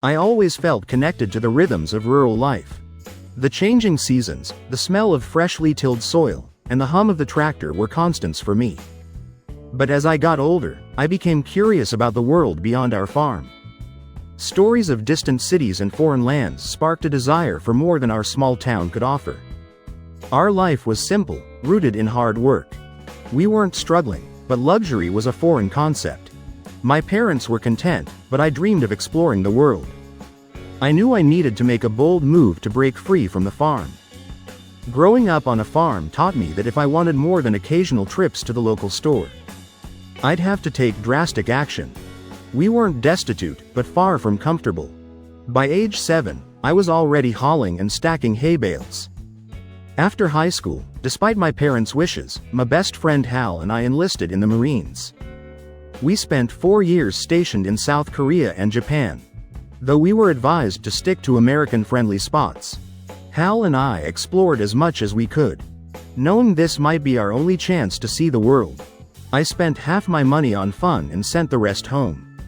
I always felt connected to the rhythms of rural life. The changing seasons, the smell of freshly tilled soil, and the hum of the tractor were constants for me. But as I got older, I became curious about the world beyond our farm. Stories of distant cities and foreign lands sparked a desire for more than our small town could offer. Our life was simple, rooted in hard work. We weren't struggling, but luxury was a foreign concept. My parents were content, but I dreamed of exploring the world. I knew I needed to make a bold move to break free from the farm. Growing up on a farm taught me that if I wanted more than occasional trips to the local store, I'd have to take drastic action. We weren't destitute, but far from comfortable. By age 7, I was already hauling and stacking hay bales. After high school, despite my parents' wishes, my best friend Hal and I enlisted in the Marines. We spent 4 years stationed in South Korea and Japan. Though we were advised to stick to American-friendly spots, Hal and I explored as much as we could. Knowing this might be our only chance to see the world, I spent half my money on fun and sent the rest home.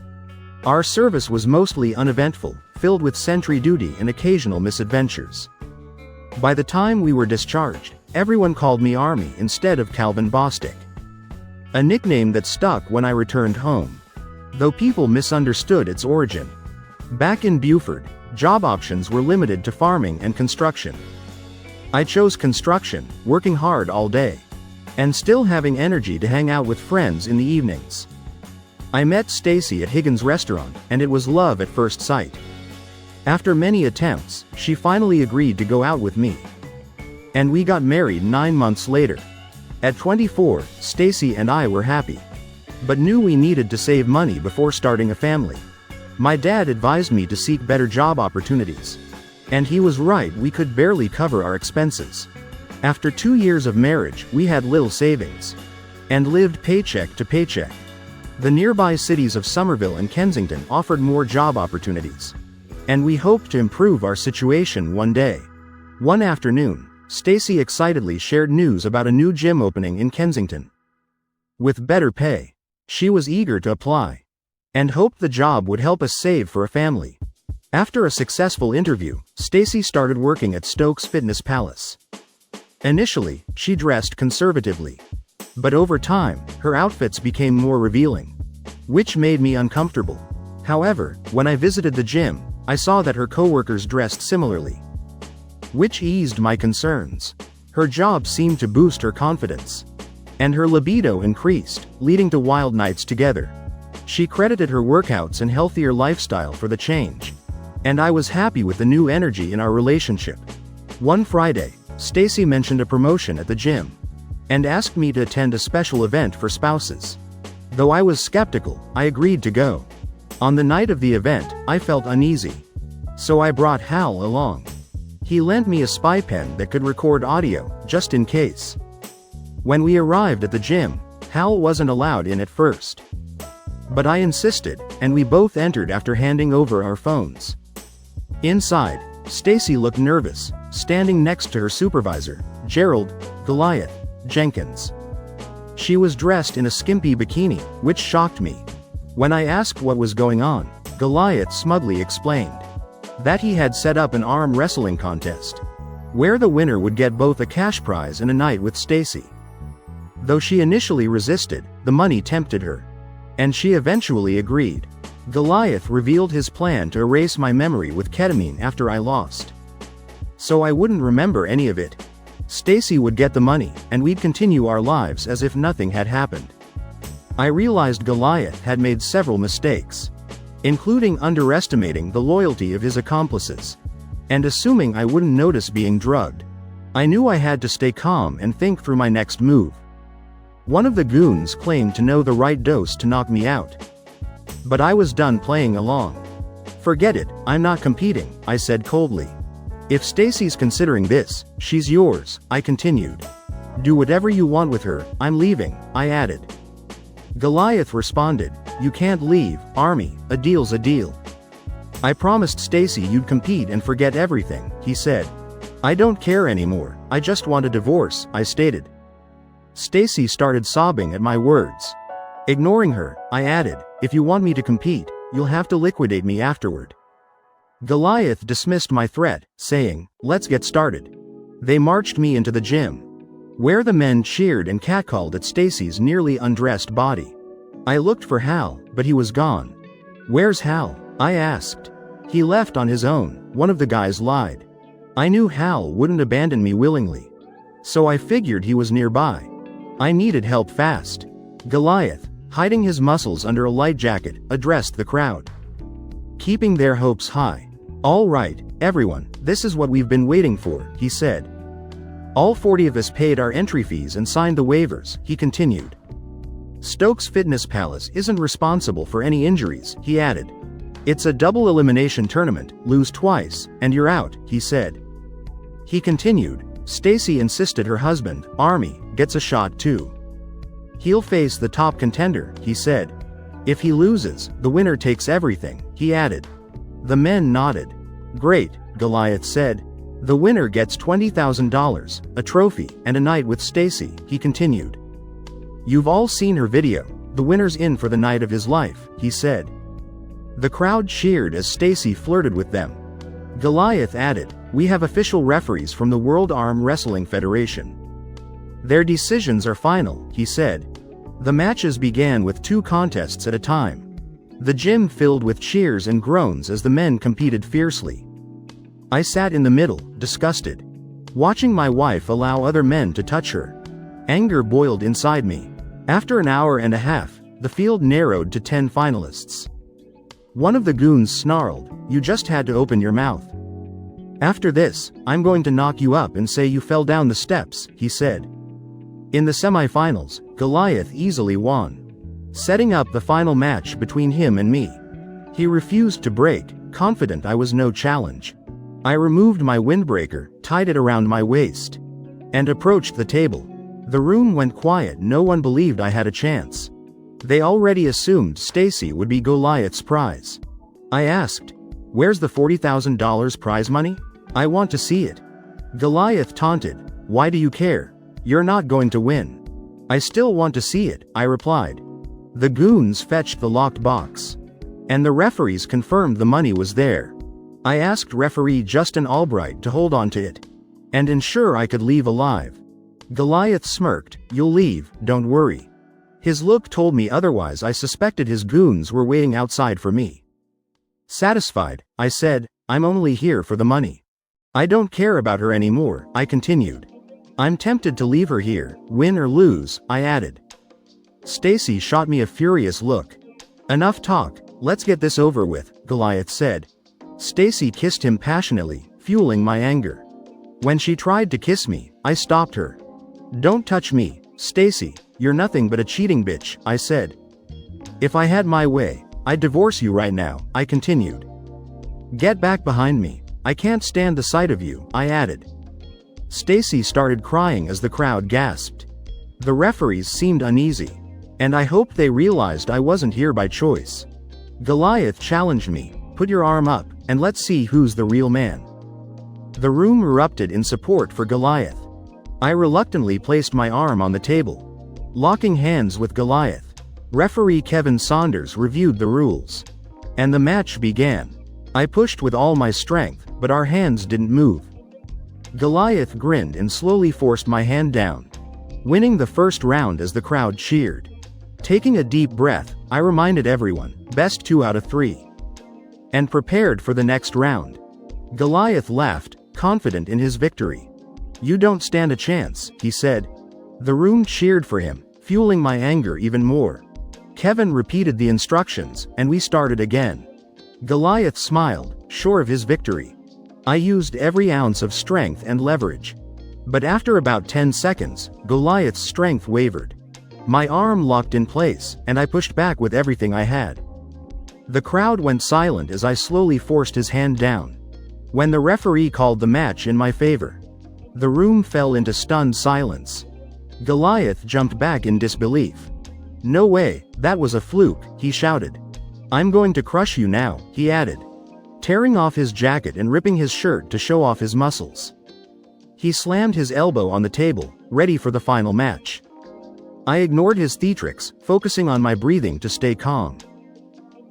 Our service was mostly uneventful, filled with sentry duty and occasional misadventures. By the time we were discharged, everyone called me Army instead of Calvin Bostic, a nickname that stuck when I returned home, though people misunderstood its origin. Back in Beaufort, job options were limited to farming and construction. I chose construction, working hard all day, and still having energy to hang out with friends in the evenings. I met Stacy at Higgins' restaurant, and it was love at first sight. After many attempts, she finally agreed to go out with me. And we got married 9 months later. At 24, Stacy and I were happy, but knew we needed to save money before starting a family. My dad advised me to seek better job opportunities. And he was right, we could barely cover our expenses. After 2 years of marriage, we had little savings, and lived paycheck to paycheck. The nearby cities of Somerville and Kensington offered more job opportunities, and we hoped to improve our situation one day. One afternoon, Stacy excitedly shared news about a new gym opening in Kensington, with better pay. She was eager to apply, and hoped the job would help us save for a family. After a successful interview, Stacy started working at Stokes Fitness Palace. Initially, she dressed conservatively, but over time, her outfits became more revealing, which made me uncomfortable. However, when I visited the gym, I saw that her coworkers dressed similarly, which eased my concerns. Her job seemed to boost her confidence, and her libido increased, leading to wild nights together. She credited her workouts and healthier lifestyle for the change, and I was happy with the new energy in our relationship. One Friday, Stacy mentioned a promotion at the gym, and asked me to attend a special event for spouses. Though I was skeptical, I agreed to go. On the night of the event, I felt uneasy, so I brought Hal along. He lent me a spy pen that could record audio, just in case. When we arrived at the gym, Hal wasn't allowed in at first, but I insisted, and we both entered after handing over our phones. Inside, Stacy looked nervous, standing next to her supervisor, Gerald Goliath Jenkins. She was dressed in a skimpy bikini, which shocked me. When I asked what was going on, Goliath smugly explained that he had set up an arm wrestling contest, where the winner would get both a cash prize and a night with Stacy. Though she initially resisted, the money tempted her, and she eventually agreed. Goliath revealed his plan to erase my memory with ketamine after I lost, so I wouldn't remember any of it. Stacy would get the money, and we'd continue our lives as if nothing had happened. I realized Goliath had made several mistakes, including underestimating the loyalty of his accomplices, and assuming I wouldn't notice being drugged. I knew I had to stay calm and think through my next move. One of the goons claimed to know the right dose to knock me out, but I was done playing along. "Forget it, I'm not competing," I said coldly. "If Stacy's considering this, she's yours," I continued. "Do whatever you want with her, I'm leaving," I added. Goliath responded, "You can't leave, Army, a deal's a deal." "I promised Stacy you'd compete and forget everything," he said. "I don't care anymore, I just want a divorce," I stated. Stacy started sobbing at my words. Ignoring her, I added, "If you want me to compete, you'll have to liquidate me afterward." Goliath dismissed my threat, saying, "Let's get started." They marched me into the gym, where the men cheered and catcalled at Stacy's nearly undressed body. I looked for Hal, but he was gone. "Where's Hal?" I asked. "He left on his own," one of the guys lied. I knew Hal wouldn't abandon me willingly, so I figured he was nearby. I needed help fast. Goliath, hiding his muscles under a light jacket, addressed the crowd, keeping their hopes high. "All right, everyone, this is what we've been waiting for," he said. "All 40 of us paid our entry fees and signed the waivers," he continued. "Stokes Fitness Palace isn't responsible for any injuries," he added. "It's a double elimination tournament, lose twice, and you're out," he said. He continued, "Stacy insisted her husband, Army, gets a shot too. He'll face the top contender," he said. "If he loses, the winner takes everything," he added. The men nodded. "Great," Goliath said. "The winner gets $20,000, a trophy, and a night with Stacy," he continued. "You've all seen her video. The winner's in for the night of his life," he said. The crowd cheered as Stacy flirted with them. Goliath added, "We have official referees from the World Arm Wrestling Federation. Their decisions are final," he said. The matches began with 2 contests at a time. The gym filled with cheers and groans as the men competed fiercely. I sat in the middle, disgusted, watching my wife allow other men to touch her. Anger boiled inside me. After an hour and a half, the field narrowed to 10 finalists. One of the goons snarled, "You just had to open your mouth. After this, I'm going to knock you up and say you fell down the steps," he said. In the semifinals, Goliath easily won, setting up the final match between him and me. He refused to break, confident I was no challenge. I removed my windbreaker, tied it around my waist, and approached the table. The room went quiet. No one believed I had a chance. They already assumed Stacy would be Goliath's prize. I asked, "Where's the $40,000 prize money? I want to see it." Goliath taunted, "Why do you care? You're not going to win." "I still want to see it," I replied. The goons fetched the locked box, and the referees confirmed the money was there. I asked referee Justin Albright to hold on to it and ensure I could leave alive. Goliath smirked, "You'll leave, don't worry." His look told me otherwise. I suspected his goons were waiting outside for me. Satisfied, I said, "I'm only here for the money. I don't care about her anymore," I continued. "I'm tempted to leave her here, win or lose," I added. Stacy shot me a furious look. "Enough talk, let's get this over with," Goliath said. Stacy kissed him passionately, fueling my anger. When she tried to kiss me, I stopped her. "Don't touch me, Stacy, you're nothing but a cheating bitch," I said. "If I had my way, I'd divorce you right now," I continued. "Get back behind me, I can't stand the sight of you," I added. Stacy started crying as the crowd gasped. The referees seemed uneasy, and I hoped they realized I wasn't here by choice. Goliath challenged me, "Put your arm up, and let's see who's the real man." The room erupted in support for Goliath. I reluctantly placed my arm on the table, locking hands with Goliath. Referee Kevin Saunders reviewed the rules, and the match began. I pushed with all my strength, but our hands didn't move. Goliath grinned and slowly forced my hand down, winning the first round as the crowd cheered. Taking a deep breath, I reminded everyone, best 2 out of 3, and prepared for the next round. Goliath laughed, confident in his victory. "You don't stand a chance," he said. The room cheered for him, fueling my anger even more. Kevin repeated the instructions, and we started again. Goliath smiled, sure of his victory. I used every ounce of strength and leverage. But after about 10 seconds, Goliath's strength wavered. My arm locked in place, and I pushed back with everything I had. The crowd went silent as I slowly forced his hand down. When the referee called the match in my favor, the room fell into stunned silence. Goliath jumped back in disbelief. "No way, that was a fluke," he shouted. "I'm going to crush you now," he added, tearing off his jacket and ripping his shirt to show off his muscles. He slammed his elbow on the table, ready for the final match. I ignored his theatrics, focusing on my breathing to stay calm.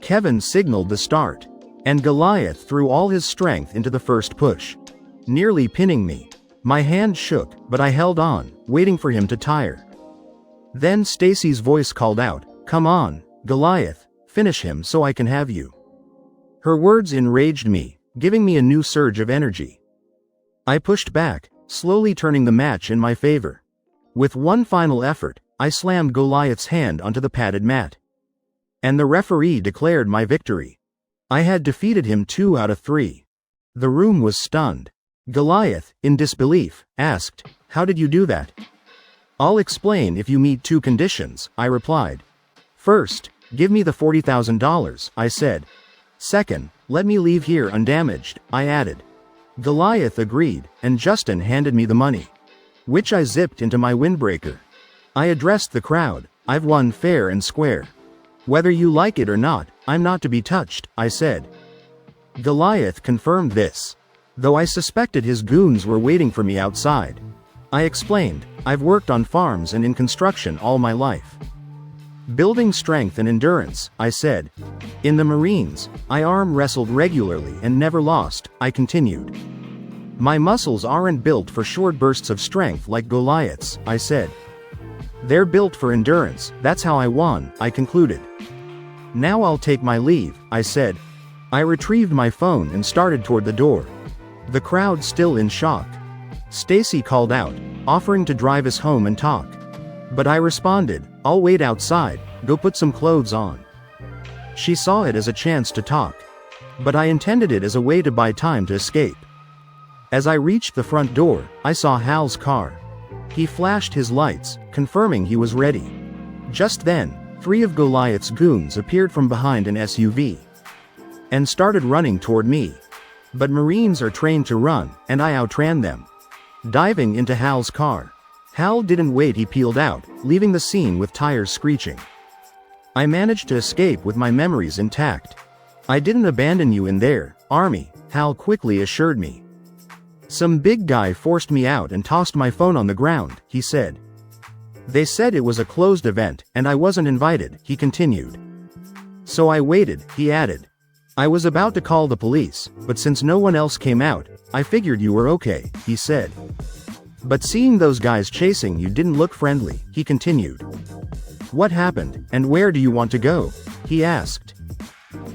Kevin signaled the start, And Goliath threw all his strength into the first push, nearly pinning me. My hand shook, but I held on, waiting for him to tire. Then Stacy's voice called out, "Come on, Goliath, finish him so I can have you." Her words enraged me, giving me a new surge of energy. I pushed back, slowly turning the match in my favor. With one final effort, I slammed Goliath's hand onto the padded mat. And the referee declared my victory. I had defeated him 2 out of 3. The room was stunned. Goliath, in disbelief, asked, "How did you do that?" "I'll explain if you meet 2 conditions," I replied. "First, give me the $40,000, I said. "Second, let me leave here undamaged," I added. Goliath agreed, and Justin handed me the money, which I zipped into my windbreaker. I addressed the crowd. "I've won fair and square. Whether you like it or not, I'm not to be touched," I said. Goliath confirmed this, though I suspected his goons were waiting for me outside. I explained, "I've worked on farms and in construction all my life. Building strength and endurance," I said. "In the Marines, I arm wrestled regularly and never lost," I continued. "My muscles aren't built for short bursts of strength like Goliath's," I said. "They're built for endurance, that's how I won," I concluded. "Now I'll take my leave," I said. I retrieved my phone and started toward the door. The crowd still in shock. Stacy called out, offering to drive us home and talk. But I responded, "I'll wait outside, go put some clothes on." She saw it as a chance to talk, but I intended it as a way to buy time to escape. As I reached the front door, I saw Hal's car. He flashed his lights, confirming he was ready. Just then, 3 of Goliath's goons appeared from behind an SUV and started running toward me. But Marines are trained to run, and I outran them, diving into Hal's car. Hal didn't wait, he peeled out, leaving the scene with tires screeching. I managed to escape with my memories intact. "I didn't abandon you in there, Army," Hal quickly assured me. "Some big guy forced me out and tossed my phone on the ground," he said. "They said it was a closed event, and I wasn't invited," he continued. "So I waited," he added. "I was about to call the police, but since no one else came out, I figured you were okay," he said. "But seeing those guys chasing you didn't look friendly," he continued. "What happened, and where do you want to go?" he asked.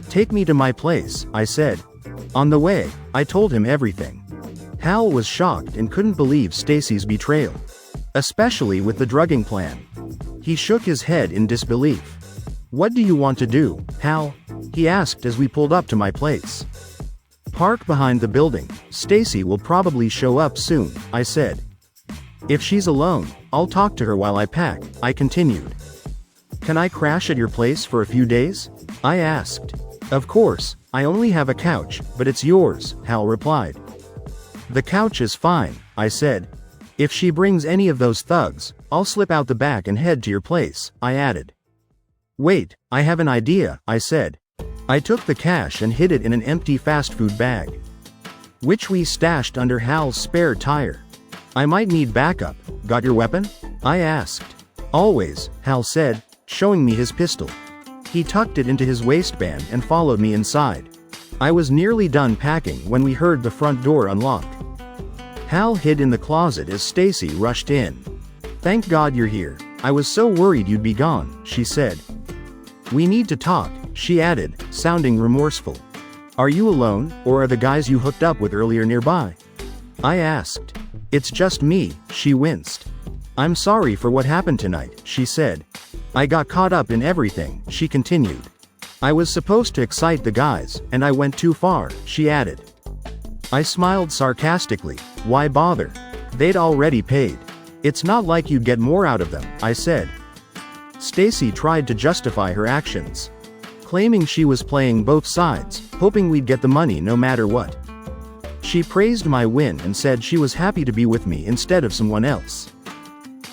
"Take me to my place," I said. On the way, I told him everything. Hal was shocked and couldn't believe Stacy's betrayal, especially with the drugging plan. He shook his head in disbelief. "What do you want to do, Hal?" he asked as we pulled up to my place. "Park behind the building. Stacy will probably show up soon," I said. "If she's alone, I'll talk to her while I pack," I continued. "Can I crash at your place for a few days?" I asked. "Of course, I only have a couch, but it's yours," Hal replied. "The couch is fine," I said. "If she brings any of those thugs, I'll slip out the back and head to your place," I added. "Wait, I have an idea," I said. I took the cash and hid it in an empty fast food bag, which we stashed under Hal's spare tire. "I might need backup. Got your weapon?" I asked. "Always," Hal said, showing me his pistol. He tucked it into his waistband and followed me inside. I was nearly done packing when we heard the front door unlock. Hal hid in the closet as Stacy rushed in. "Thank God you're here. I was so worried you'd be gone," she said. "We need to talk," she added, sounding remorseful. "Are you alone, or are the guys you hooked up with earlier nearby?" I asked. "It's just me," she winced. "I'm sorry for what happened tonight," she said. "I got caught up in everything," she continued. "I was supposed to excite the guys, and I went too far," she added. I smiled sarcastically. "Why bother? They'd already paid. It's not like you'd get more out of them," I said. Stacy tried to justify her actions, claiming she was playing both sides, hoping we'd get the money no matter what. She praised my win and said she was happy to be with me instead of someone else.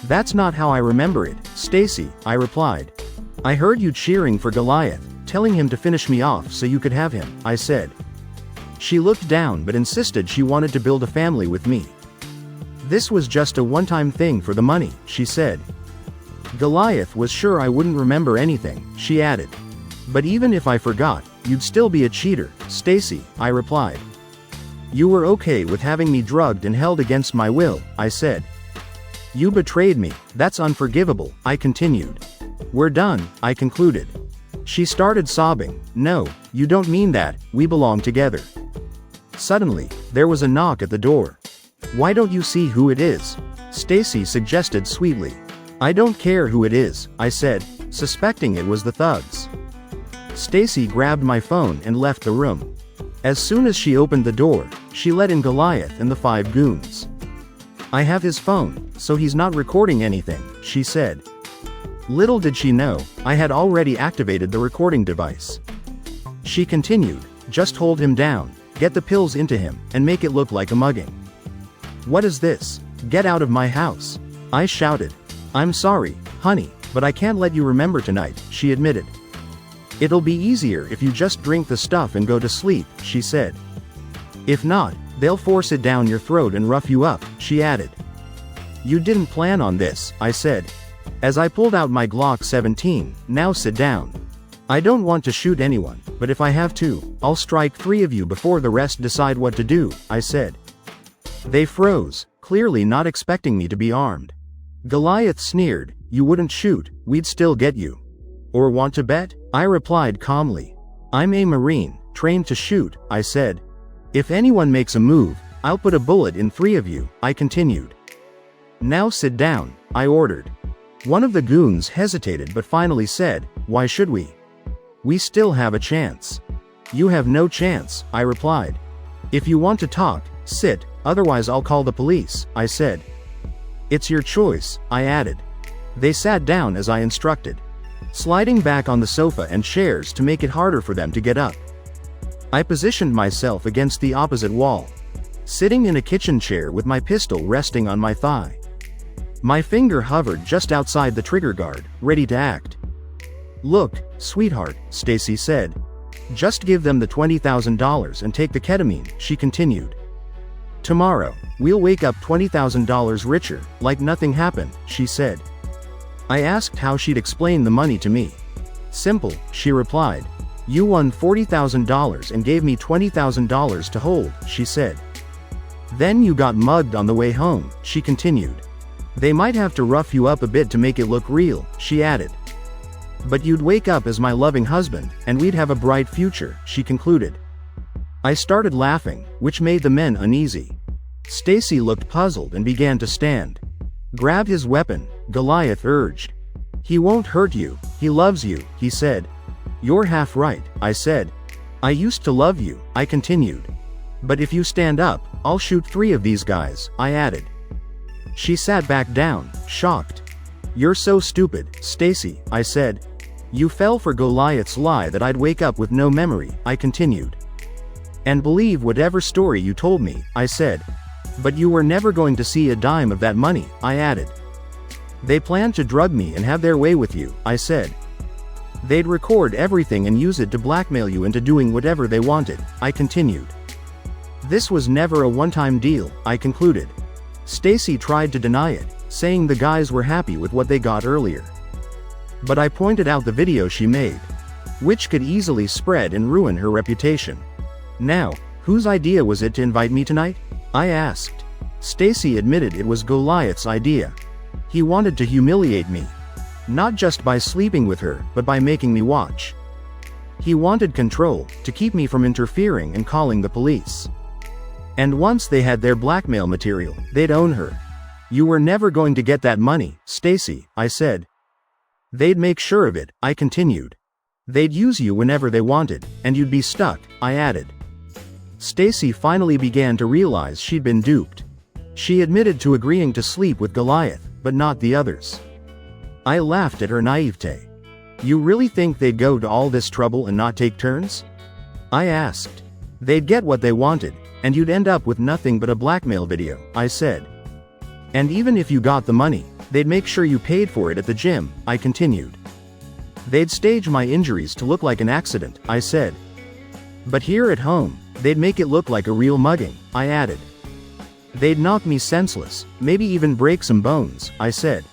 "That's not how I remember it, Stacy," I replied. "I heard you cheering for Goliath, telling him to finish me off so you could have him," I said. She looked down but insisted she wanted to build a family with me. "This was just a one-time thing for the money," she said. Goliath was sure I wouldn't remember anything, she added. "But even if I forgot, you'd still be a cheater, Stacy, I replied. You were okay with having me drugged and held against my will, I said. You betrayed me, that's unforgivable, I continued. We're done, I concluded. She started sobbing. No, you don't mean that, we belong together. Suddenly, there was a knock at the door. Why don't you see who it is? Stacy suggested sweetly. I don't care who it is, I said, suspecting it was the thugs. Stacy grabbed my phone and left the room. As soon as she opened the door, she let in Goliath and the 5 goons. I have his phone, so he's not recording anything, she said. Little did she know, I had already activated the recording device. She continued, just hold him down, get the pills into him, and make it look like a mugging. What is this? Get out of my house. I shouted. I'm sorry, honey, but I can't let you remember tonight, she admitted. It'll be easier if you just drink the stuff and go to sleep, she said. If not, they'll force it down your throat and rough you up, she added. You didn't plan on this, I said. As I pulled out my Glock 17, now sit down. I don't want to shoot anyone, but if I have to, I'll strike 3 of you before the rest decide what to do, I said. They froze, clearly not expecting me to be armed. Goliath sneered, you wouldn't shoot, we'd still get you. Or want to bet? I replied calmly. I'm a Marine, trained to shoot, I said. If anyone makes a move, I'll put a bullet in 3 of you, I continued. Now sit down, I ordered. One of the goons hesitated but finally said, why should we? We still have a chance. You have no chance, I replied. If you want to talk, sit, otherwise I'll call the police, I said. It's your choice, I added. They sat down as I instructed, sliding back on the sofa and chairs to make it harder for them to get up. I positioned myself against the opposite wall, sitting in a kitchen chair with my pistol resting on my thigh. My finger hovered just outside the trigger guard, ready to act. Look, sweetheart, Stacy said. Just give them the $20,000 and take the ketamine, she continued. Tomorrow, we'll wake up $20,000 richer, like nothing happened, she said. I asked how she'd explain the money to me. Simple, she replied. You won $40,000 and gave me $20,000 to hold, she said. Then you got mugged on the way home, she continued. They might have to rough you up a bit to make it look real, she added. But you'd wake up as my loving husband, and we'd have a bright future, she concluded. I started laughing, which made the men uneasy. Stacy looked puzzled and began to stand. Grab his weapon, Goliath urged. He won't hurt you, he loves you, he said. You're half right, I said. I used to love you, I continued. But if you stand up, I'll shoot 3 of these guys, I added. She sat back down, shocked. You're so stupid, Stacy, I said. You fell for Goliath's lie that I'd wake up with no memory, I continued. And believe whatever story you told me, I said. But you were never going to see a dime of that money, I added. They planned to drug me and have their way with you, I said. They'd record everything and use it to blackmail you into doing whatever they wanted, I continued. This was never a one-time deal, I concluded. Stacy tried to deny it, saying the guys were happy with what they got earlier. But I pointed out the video she made, which could easily spread and ruin her reputation. Now, whose idea was it to invite me tonight? I asked. Stacy admitted it was Goliath's idea. He wanted to humiliate me. Not just by sleeping with her, but by making me watch. He wanted control, to keep me from interfering and calling the police. And once they had their blackmail material, they'd own her. You were never going to get that money, Stacy, I said. They'd make sure of it, I continued. They'd use you whenever they wanted, and you'd be stuck, I added. Stacy finally began to realize she'd been duped. She admitted to agreeing to sleep with Goliath, but not the others. I laughed at her naivete. You really think they'd go to all this trouble and not take turns? I asked. They'd get what they wanted, and you'd end up with nothing but a blackmail video, I said. And even if you got the money, they'd make sure you paid for it at the gym, I continued. They'd stage my injuries to look like an accident, I said. But here at home, they'd make it look like a real mugging, I added. They'd knock me senseless, maybe even break some bones, I said.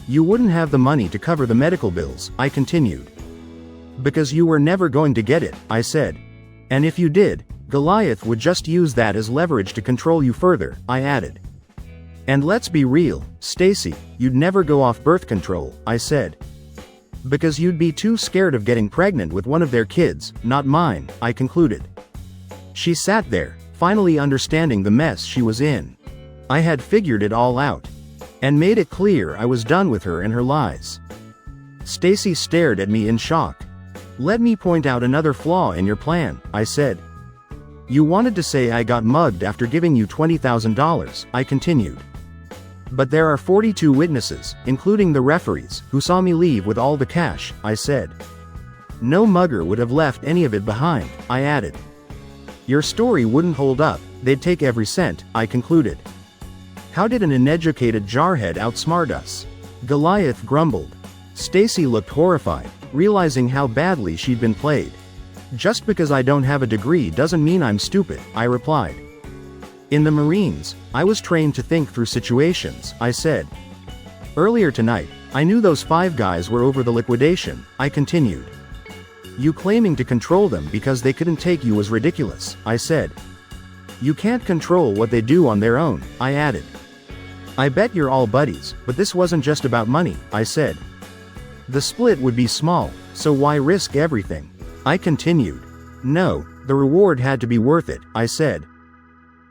You wouldn't have the money to cover the medical bills, I continued. Because you were never going to get it, I said. And if you did, Goliath would just use that as leverage to control you further, I added. And let's be real, Stacy, you'd never go off birth control, I said. Because you'd be too scared of getting pregnant with one of their kids, not mine, I concluded. She sat there, finally understanding the mess she was in. I had figured it all out. And made it clear I was done with her and her lies. Stacy stared at me in shock. Let me point out another flaw in your plan, I said. You wanted to say I got mugged after giving you $20,000, I continued. But there are 42 witnesses, including the referees, who saw me leave with all the cash, I said. No mugger would have left any of it behind, I added. Your story wouldn't hold up, they'd take every cent, I concluded. How did an uneducated jarhead outsmart us? Goliath grumbled. Stacy looked horrified, realizing how badly she'd been played. Just because I don't have a degree doesn't mean I'm stupid, I replied. In the Marines, I was trained to think through situations, I said. Earlier tonight, I knew those 5 guys were over the liquidation, I continued. You claiming to control them because they couldn't take you was ridiculous, I said. You can't control what they do on their own, I added. I bet you're all buddies, but this wasn't just about money, I said. The split would be small, so why risk everything? I continued. No, the reward had to be worth it, I said.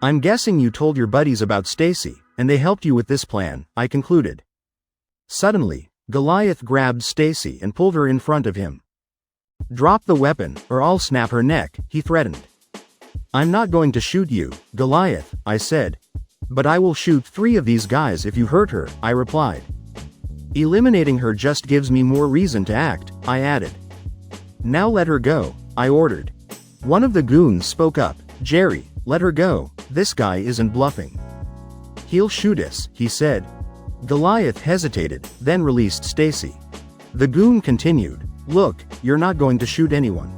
I'm guessing you told your buddies about Stacy, and they helped you with this plan, I concluded. Suddenly, Goliath grabbed Stacy and pulled her in front of him. Drop the weapon, or I'll snap her neck, he threatened. I'm not going to shoot you, Goliath, I said. But I will shoot 3 of these guys if you hurt her, I replied. Eliminating her just gives me more reason to act, I added. Now let her go, I ordered. One of the goons spoke up. Jerry, let her go, this guy isn't bluffing. He'll shoot us, he said. Goliath hesitated, then released Stacy. The goon continued. Look, you're not going to shoot anyone.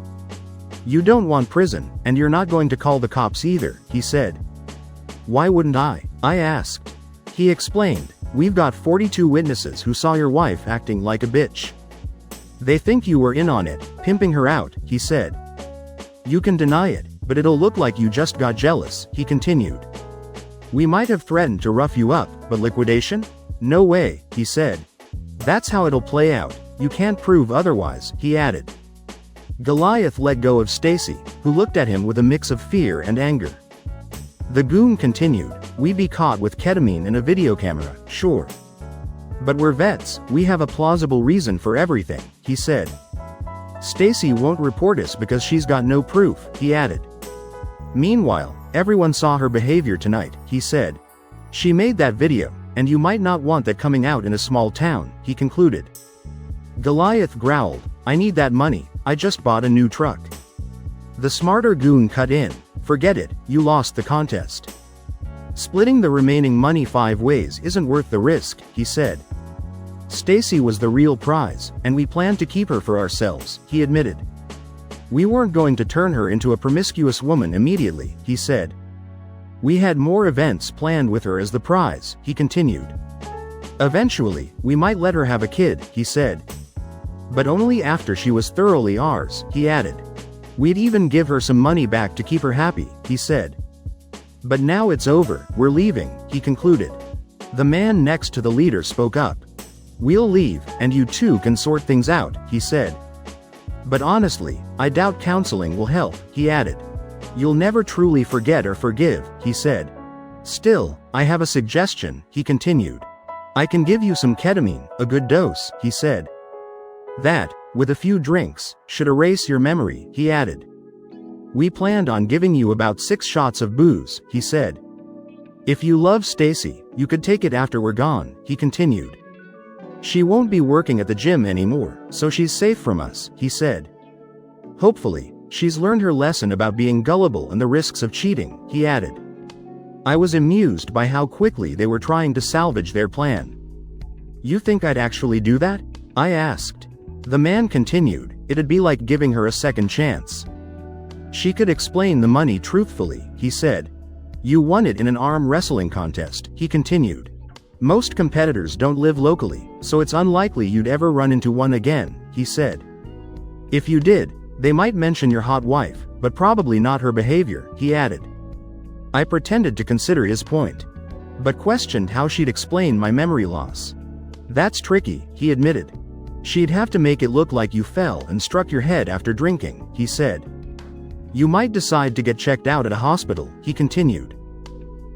You don't want prison, and you're not going to call the cops either, he said. Why wouldn't I asked. He explained, we've got 42 witnesses who saw your wife acting like a bitch. They think you were in on it, pimping her out, he said. You can deny it, but it'll look like you just got jealous, he continued. We might have threatened to rough you up, but liquidation? No way, he said. That's how it'll play out, you can't prove otherwise, he added. Goliath let go of Stacy, who looked at him with a mix of fear and anger. The goon continued, we'd be caught with ketamine and a video camera, sure. But we're vets, we have a plausible reason for everything, he said. Stacy won't report us because she's got no proof, he added. Meanwhile, everyone saw her behavior tonight, he said. She made that video, and you might not want that coming out in a small town, he concluded. Goliath growled, I need that money, I just bought a new truck. The smarter goon cut in, forget it, you lost the contest. Splitting the remaining money 5 ways isn't worth the risk, he said. Stacy was the real prize, and we planned to keep her for ourselves, he admitted. We weren't going to turn her into a promiscuous woman immediately, he said. We had more events planned with her as the prize, he continued. Eventually, we might let her have a kid, he said. But only after she was thoroughly ours, he added. We'd even give her some money back to keep her happy, he said. But now it's over, we're leaving, he concluded. The man next to the leader spoke up. We'll leave, and you two can sort things out, he said. But honestly, I doubt counseling will help, he added. You'll never truly forget or forgive, he said. Still, I have a suggestion, he continued. I can give you some ketamine, a good dose, he said. That, with a few drinks, should erase your memory, he added. We planned on giving you about 6 shots of booze, he said. If you love Stacy, you could take it after we're gone, he continued. She won't be working at the gym anymore, so she's safe from us, he said. Hopefully, she's learned her lesson about being gullible and the risks of cheating, he added. I was amused by how quickly they were trying to salvage their plan. You think I'd actually do that? I asked. The man continued, it'd be like giving her a second chance. She could explain the money truthfully, he said. You won it in an arm wrestling contest, he continued. Most competitors don't live locally, so it's unlikely you'd ever run into one again, he said. If you did, they might mention your hot wife, but probably not her behavior, he added. I pretended to consider his point, but questioned how she'd explain my memory loss. That's tricky, he admitted. She'd have to make it look like you fell and struck your head after drinking, he said. You might decide to get checked out at a hospital, he continued.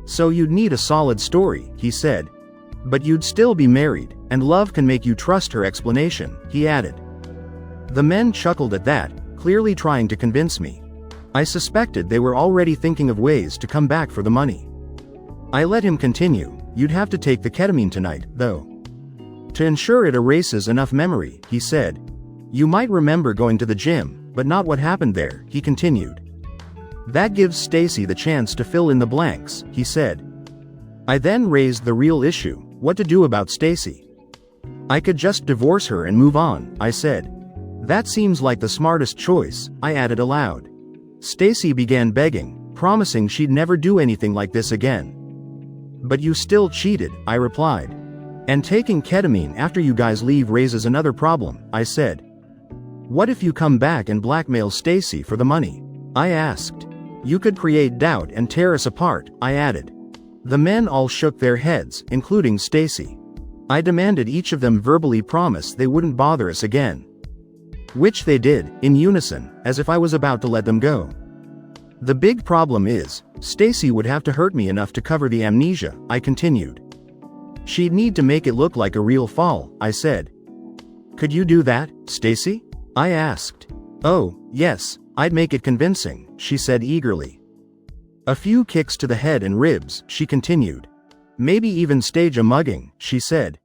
So you'd need a solid story, he said. But you'd still be married, and love can make you trust her explanation, he added. The men chuckled at that, clearly trying to convince me. I suspected they were already thinking of ways to come back for the money. I let him continue. You'd have to take the ketamine tonight, though. To ensure it erases enough memory, he said. You might remember going to the gym, but not what happened there, he continued. That gives Stacy the chance to fill in the blanks, he said. I then raised the real issue, what to do about Stacy. I could just divorce her and move on, I said. That seems like the smartest choice, I added aloud. Stacy began begging, promising she'd never do anything like this again. But you still cheated, I replied. And taking ketamine after you guys leave raises another problem, I said. What if you come back and blackmail Stacy for the money? I asked. You could create doubt and tear us apart, I added. The men all shook their heads, including Stacy. I demanded each of them verbally promise they wouldn't bother us again. Which they did, in unison, as if I was about to let them go. The big problem is, Stacy would have to hurt me enough to cover the amnesia, I continued. She'd need to make it look like a real fall, I said. Could you do that, Stacy? I asked. Oh, yes, I'd make it convincing, she said eagerly. A few kicks to the head and ribs, she continued. Maybe even stage a mugging, she said.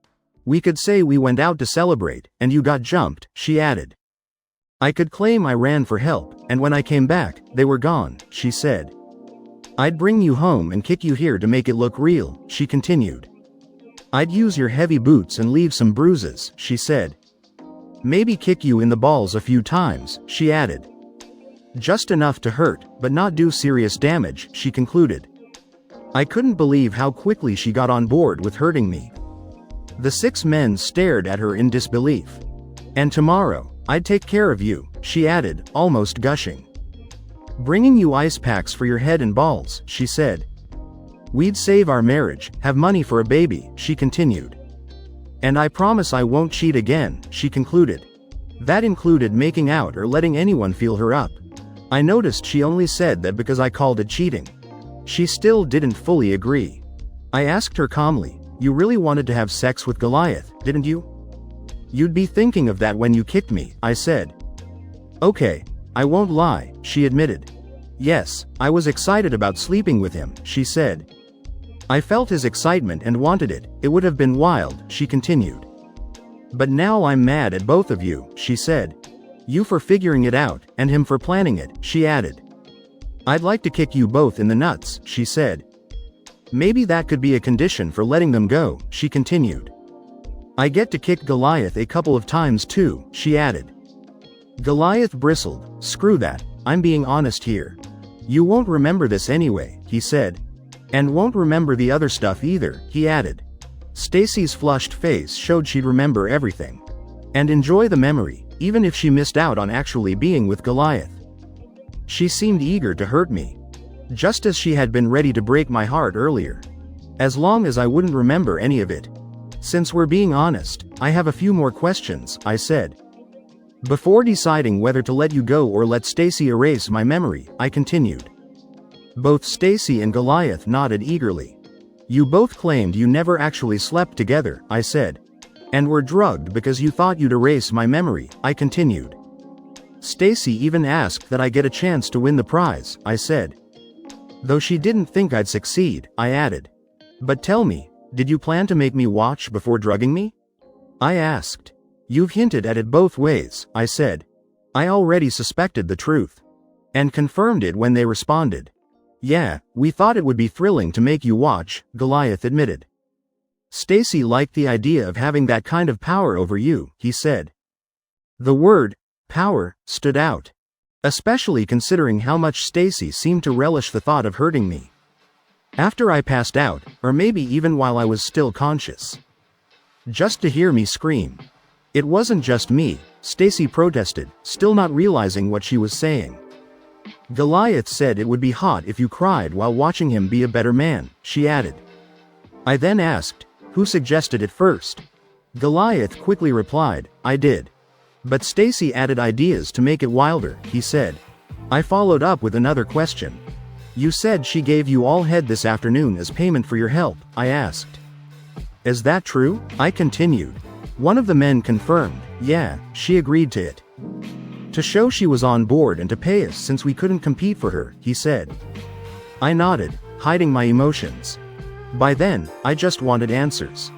We could say we went out to celebrate, and you got jumped, she added. I could claim I ran for help, and when I came back, they were gone, she said. I'd bring you home and kick you here to make it look real, she continued. I'd use your heavy boots and leave some bruises, she said. Maybe kick you in the balls a few times, she added. Just enough to hurt, but not do serious damage, she concluded. I couldn't believe how quickly she got on board with hurting me. The 6 men stared at her in disbelief. And tomorrow, I'd take care of you, she added, almost gushing. Bringing you ice packs for your head and balls, she said. We'd save our marriage, have money for a baby, she continued. And I promise I won't cheat again, she concluded. That included making out or letting anyone feel her up. I noticed she only said that because I called it cheating. She still didn't fully agree. I asked her calmly, you really wanted to have sex with Goliath, didn't you? You'd be thinking of that when you kicked me, I said. Okay, I won't lie, she admitted. Yes, I was excited about sleeping with him, she said. I felt his excitement and wanted it, it would have been wild, she continued. But now I'm mad at both of you, she said. You for figuring it out, and him for planning it, she added. I'd like to kick you both in the nuts, she said. Maybe that could be a condition for letting them go, she continued. I get to kick Goliath a couple of times too, she added. Goliath bristled. Screw that, I'm being honest here. You won't remember this anyway, he said. And won't remember the other stuff either, he added. Stacy's flushed face showed she'd remember everything. And enjoy the memory, even if she missed out on actually being with Goliath. She seemed eager to hurt me. Just as she had been ready to break my heart earlier. As long as I wouldn't remember any of it. Since we're being honest, I have a few more questions, I said. Before deciding whether to let you go or let Stacy erase my memory, I continued. Both Stacy and Goliath nodded eagerly. You both claimed you never actually slept together, I said. And were drugged because you thought you'd erase my memory, I continued. Stacy even asked that I get a chance to win the prize, I said. Though she didn't think I'd succeed, I added. But tell me, did you plan to make me watch before drugging me? I asked. You've hinted at it both ways, I said. I already suspected the truth. And confirmed it when they responded. Yeah, we thought it would be thrilling to make you watch, Goliath admitted. Stacy liked the idea of having that kind of power over you, he said. The word, power, stood out. Especially considering how much Stacy seemed to relish the thought of hurting me. After I passed out, or maybe even while I was still conscious. Just to hear me scream. It wasn't just me, Stacy protested, still not realizing what she was saying. Goliath said it would be hot if you cried while watching him be a better man, she added. I then asked, who suggested it first? Goliath quickly replied, I did. But Stacy added ideas to make it wilder, he said. I followed up with another question. You said she gave you all head this afternoon as payment for your help, I asked. Is that true? I continued. One of the men confirmed, yeah, she agreed to it. To show she was on board and to pay us since we couldn't compete for her, he said. I nodded, hiding my emotions. By then, I just wanted answers.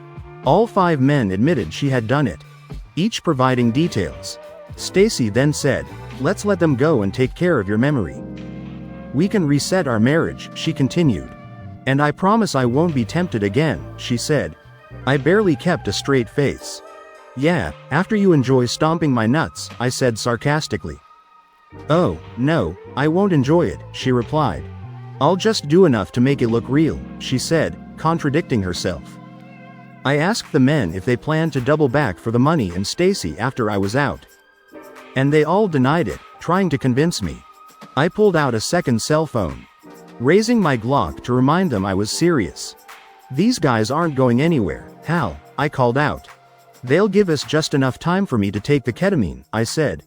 All 5 men admitted she had done it, each providing details. Stacy then said, let's let them go and take care of your memory. We can reset our marriage, she continued. And I promise I won't be tempted again, she said. I barely kept a straight face. Yeah, after you enjoy stomping my nuts, I said sarcastically. Oh, no, I won't enjoy it, she replied. I'll just do enough to make it look real, she said, contradicting herself. I asked the men if they planned to double back for the money and Stacy after I was out. And they all denied it, trying to convince me. I pulled out a second cell phone, raising my Glock to remind them I was serious. These guys aren't going anywhere, Hal, I called out. They'll give us just enough time for me to take the ketamine, I said.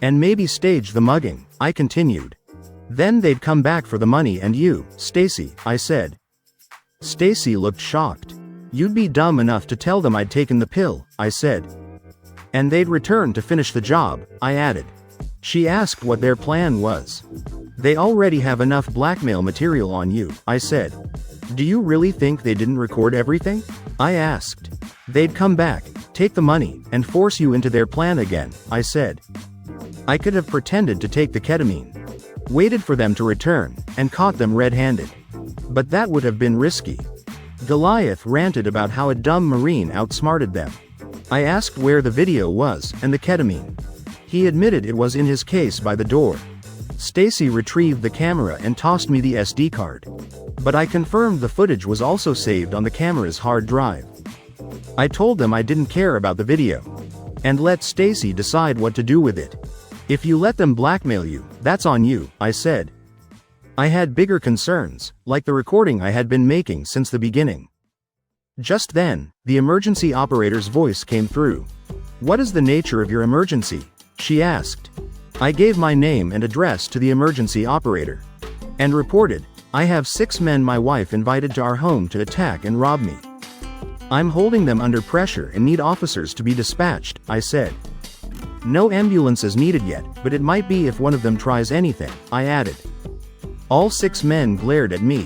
And maybe stage the mugging, I continued. Then they'd come back for the money and you, Stacy, I said. Stacy looked shocked. You'd be dumb enough to tell them I'd taken the pill, I said. And they'd return to finish the job, I added. She asked what their plan was. They already have enough blackmail material on you, I said. Do you really think they didn't record everything? I asked. They'd come back, take the money, and force you into their plan again, I said. I could have pretended to take the ketamine, waited for them to return, and caught them red-handed. But that would have been risky. Goliath ranted about how a dumb Marine outsmarted them. I asked where the video was, and the ketamine. He admitted it was in his case by the door. Stacy retrieved the camera and tossed me the SD card. But I confirmed the footage was also saved on the camera's hard drive. I told them I didn't care about the video. And let Stacy decide what to do with it. If you let them blackmail you, that's on you, I said. I had bigger concerns, like the recording I had been making since the beginning. Just then, the emergency operator's voice came through. What is the nature of your emergency? She asked. I gave my name and address to the emergency operator. And reported, I have 6 men my wife invited to our home to attack and rob me. I'm holding them under pressure and need officers to be dispatched, I said. No ambulance is needed yet, but it might be if one of them tries anything, I added. All 6 men glared at me.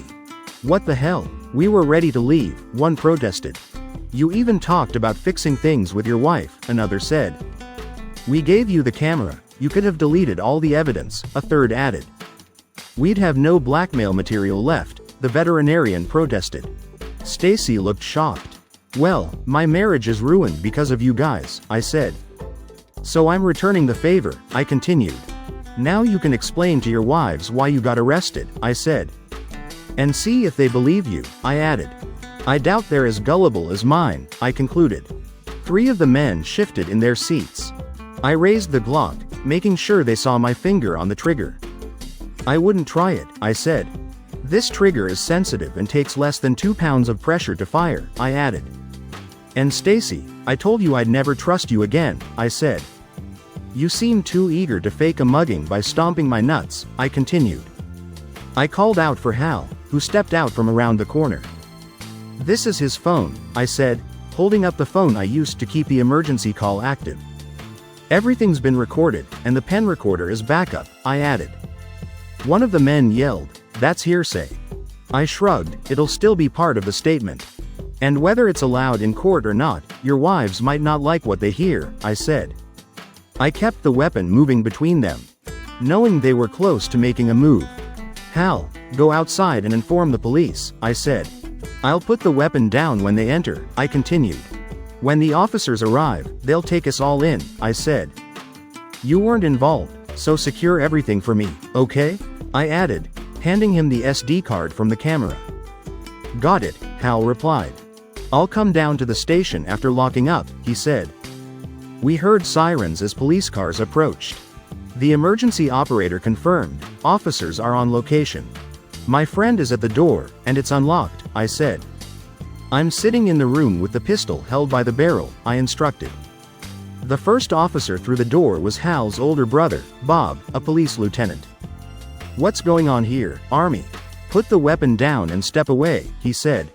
What the hell? We were ready to leave, one protested. You even talked about fixing things with your wife, another said. We gave you the camera, you could have deleted all the evidence, a third added. We'd have no blackmail material left, the veterinarian protested. Stacy looked shocked. Well, my marriage is ruined because of you guys, I said. So I'm returning the favor, I continued. Now you can explain to your wives why you got arrested, I said. And see if they believe you, I added. I doubt they're as gullible as mine, I concluded. 3 of the men shifted in their seats. I raised the Glock, making sure they saw my finger on the trigger. I wouldn't try it, I said. This trigger is sensitive and takes less than 2 pounds of pressure to fire, I added. And Stacy, I told you I'd never trust you again, I said. You seem too eager to fake a mugging by stomping my nuts, I continued. I called out for Hal, who stepped out from around the corner. This is his phone, I said, holding up the phone I used to keep the emergency call active. Everything's been recorded, and the pen recorder is backup, I added. One of the men yelled, that's hearsay. I shrugged, it'll still be part of the statement. And whether it's allowed in court or not, your wives might not like what they hear, I said. I kept the weapon moving between them, knowing they were close to making a move. Hal, go outside and inform the police, I said. I'll put the weapon down when they enter, I continued. When the officers arrive, they'll take us all in, I said. You weren't involved, so secure everything for me, okay? I added, handing him the SD card from the camera. Got it, Hal replied. I'll come down to the station after locking up, he said. We heard sirens as police cars approached. The emergency operator confirmed, officers are on location. My friend is at the door, and it's unlocked, I said. I'm sitting in the room with the pistol held by the barrel, I instructed. The first officer through the door was Hal's older brother, Bob, a police lieutenant. What's going on here, Army? Put the weapon down and step away, he said.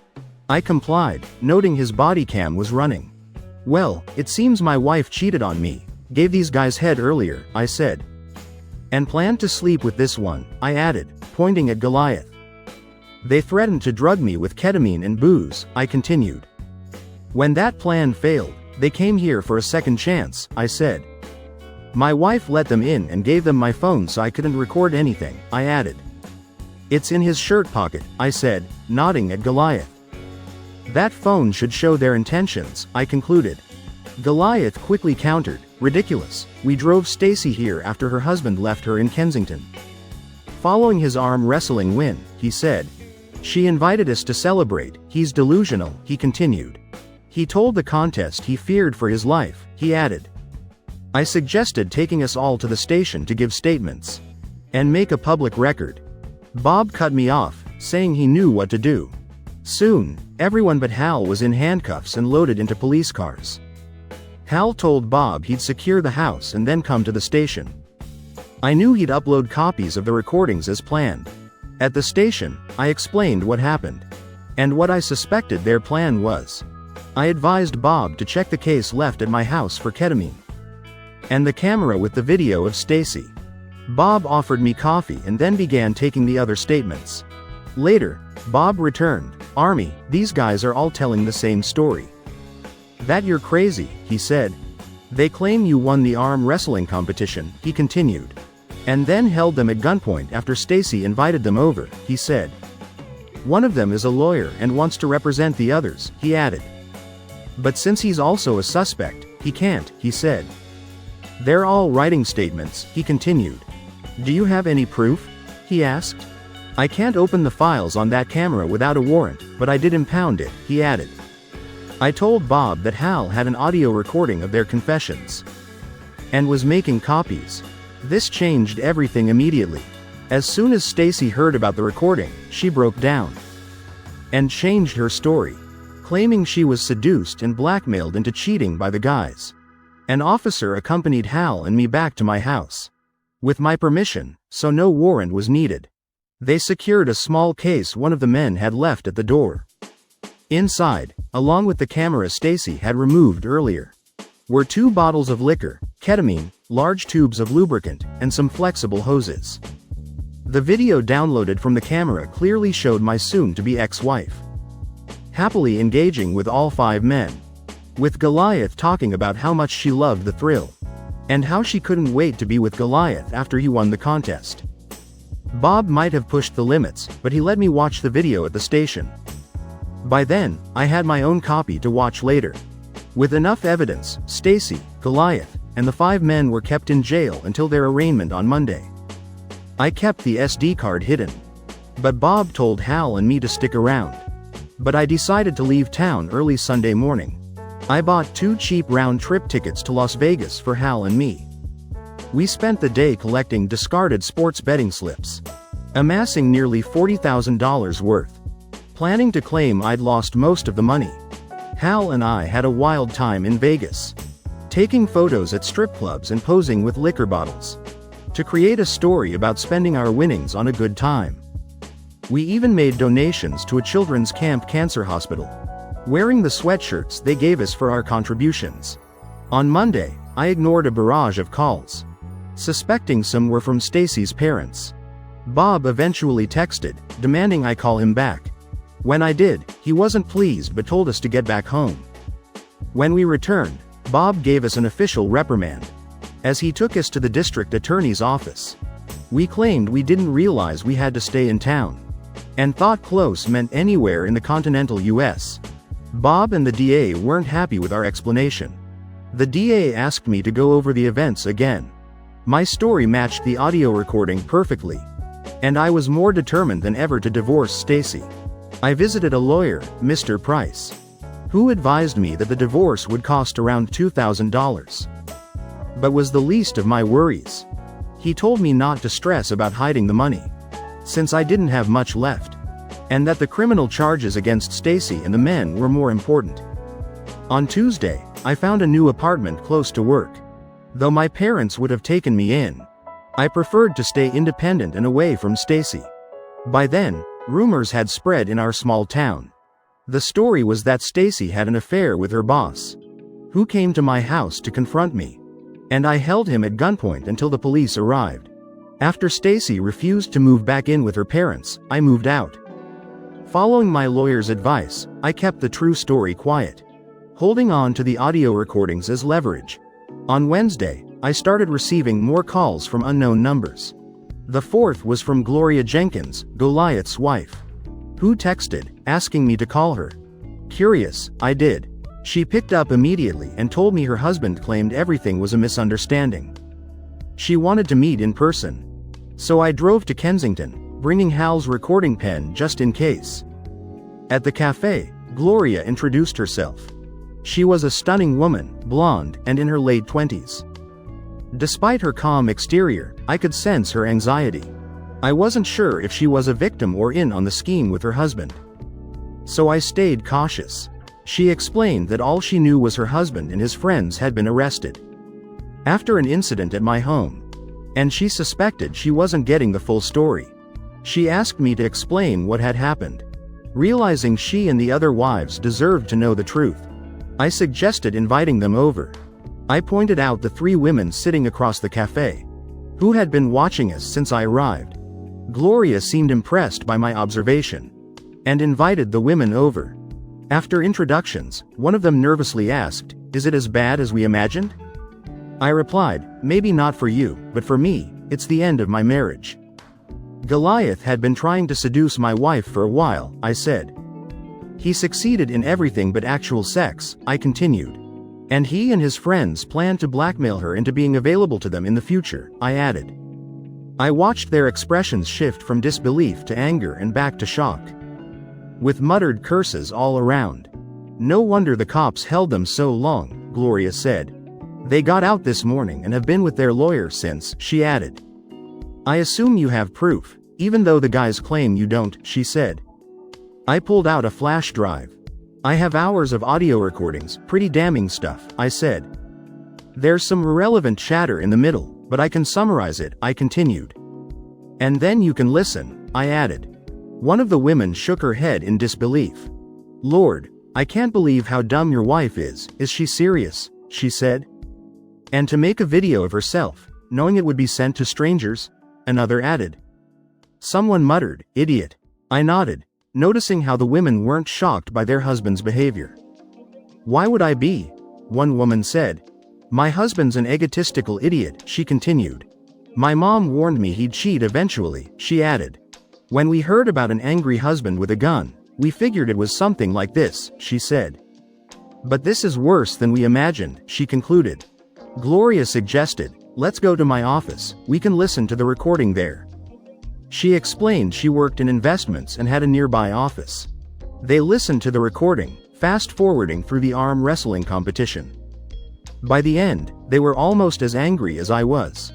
I complied, noting his body cam was running. Well, it seems my wife cheated on me, gave these guys head earlier, I said. And planned to sleep with this one, I added, pointing at Goliath. They threatened to drug me with ketamine and booze, I continued. When that plan failed, they came here for a second chance, I said. My wife let them in and gave them my phone so I couldn't record anything, I added. It's in his shirt pocket, I said, nodding at Goliath. That phone should show their intentions, I concluded. Goliath quickly countered, ridiculous, we drove Stacy here after her husband left her in Kensington. Following his arm wrestling win, he said. She invited us to celebrate, he's delusional, he continued. He told the contest he feared for his life, he added. I suggested taking us all to the station to give statements. And make a public record. Bob cut me off, saying he knew what to do. Soon, everyone but Hal was in handcuffs and loaded into police cars. Hal told Bob he'd secure the house and then come to the station. I knew he'd upload copies of the recordings as planned. At the station, I explained what happened. And what I suspected their plan was. I advised Bob to check the case left at my house for ketamine. And the camera with the video of Stacy. Bob offered me coffee and then began taking the other statements. Later, Bob returned, Army, these guys are all telling the same story. That you're crazy, he said. They claim you won the arm wrestling competition, he continued. And then held them at gunpoint after Stacy invited them over, he said. One of them is a lawyer and wants to represent the others, he added. But since he's also a suspect, he can't, he said. They're all writing statements, he continued. Do you have any proof? He asked. I can't open the files on that camera without a warrant, but I did impound it, he added. I told Bob that Hal had an audio recording of their confessions. And was making copies. This changed everything immediately. As soon as Stacy heard about the recording, she broke down. And changed her story. Claiming she was seduced and blackmailed into cheating by the guys. An officer accompanied Hal and me back to my house. With my permission, so no warrant was needed. They secured a small case one of the men had left at the door. Inside, along with the camera Stacy had removed earlier, were 2 bottles of liquor, ketamine, large tubes of lubricant, and some flexible hoses. The video downloaded from the camera clearly showed my soon-to-be ex-wife happily engaging with all 5 men. With Goliath talking about how much she loved the thrill. And how she couldn't wait to be with Goliath after he won the contest. Bob might have pushed the limits, but he let me watch the video at the station. By then, I had my own copy to watch later. With enough evidence, Stacy, Goliath, and the 5 men were kept in jail until their arraignment on Monday. I kept the SD card hidden. But Bob told Hal and me to stick around. But I decided to leave town early Sunday morning. I bought 2 cheap round-trip tickets to Las Vegas for Hal and me. We spent the day collecting discarded sports betting slips, amassing nearly $40,000 worth. Planning to claim I'd lost most of the money. Hal and I had a wild time in Vegas. Taking photos at strip clubs and posing with liquor bottles. To create a story about spending our winnings on a good time. We even made donations to a children's camp cancer hospital. Wearing the sweatshirts they gave us for our contributions. On Monday, I ignored a barrage of calls. Suspecting some were from Stacy's parents. Bob eventually texted, demanding I call him back. When I did, he wasn't pleased but told us to get back home. When we returned, Bob gave us an official reprimand. As he took us to the district attorney's office. We claimed we didn't realize we had to stay in town. And thought close meant anywhere in the continental US. Bob and the DA weren't happy with our explanation. The DA asked me to go over the events again. My story matched the audio recording perfectly. And I was more determined than ever to divorce Stacy. I visited a lawyer, Mr. Price, who advised me that the divorce would cost around $2,000. but was the least of my worries. He told me not to stress about hiding the money, since I didn't have much left, and that the criminal charges against Stacy and the men were more important. On Tuesday, I found a new apartment close to work. Though my parents would have taken me in, I preferred to stay independent and away from Stacy. By then, rumors had spread in our small town. The story was that Stacy had an affair with her boss, who came to my house to confront me, and I held him at gunpoint until the police arrived. After Stacy refused to move back in with her parents, I moved out. Following my lawyer's advice, I kept the true story quiet, holding on to the audio recordings as leverage. On Wednesday, I started receiving more calls from unknown numbers. The fourth was from Gloria Jenkins, Goliath's wife, who texted, asking me to call her. Curious, I did. She picked up immediately and told me her husband claimed everything was a misunderstanding. She wanted to meet in person. So I drove to Kensington, bringing Hal's recording pen just in case. At the cafe, Gloria introduced herself. She was a stunning woman, blonde, and in her late 20s. Despite her calm exterior, I could sense her anxiety. I wasn't sure if she was a victim or in on the scheme with her husband. So I stayed cautious. She explained that all she knew was her husband and his friends had been arrested after an incident at my home, and she suspected she wasn't getting the full story. She asked me to explain what had happened, realizing she and the other wives deserved to know the truth. I suggested inviting them over. I pointed out the 3 women sitting across the cafe, who had been watching us since I arrived. Gloria seemed impressed by my observation, and invited the women over. After introductions, one of them nervously asked, "Is it as bad as we imagined?" I replied, "Maybe not for you, but for me, it's the end of my marriage." Goliath had been trying to seduce my wife for a while, I said. He succeeded in everything but actual sex, I continued. And he and his friends planned to blackmail her into being available to them in the future, I added. I watched their expressions shift from disbelief to anger and back to shock, with muttered curses all around. "No wonder the cops held them so long," Gloria said. "They got out this morning and have been with their lawyer since," she added. "I assume you have proof, even though the guys claim you don't," she said. I pulled out a flash drive. "I have hours of audio recordings, pretty damning stuff," I said. "There's some irrelevant chatter in the middle, but I can summarize it," I continued. "And then you can listen," I added. One of the women shook her head in disbelief. "Lord, I can't believe how dumb your wife is she serious?" she said. "And to make a video of herself, knowing it would be sent to strangers?" another added. Someone muttered, "Idiot." I nodded, noticing how the women weren't shocked by their husband's behavior. "Why would I be?" one woman said. "My husband's an egotistical idiot," she continued. "My mom warned me he'd cheat eventually," she added. "When we heard about an angry husband with a gun, we figured it was something like this," she said. "But this is worse than we imagined," she concluded. Gloria suggested, "Let's go to my office, we can listen to the recording there." She explained she worked in investments and had a nearby office. They listened to the recording, fast-forwarding through the arm wrestling competition. By the end, they were almost as angry as I was.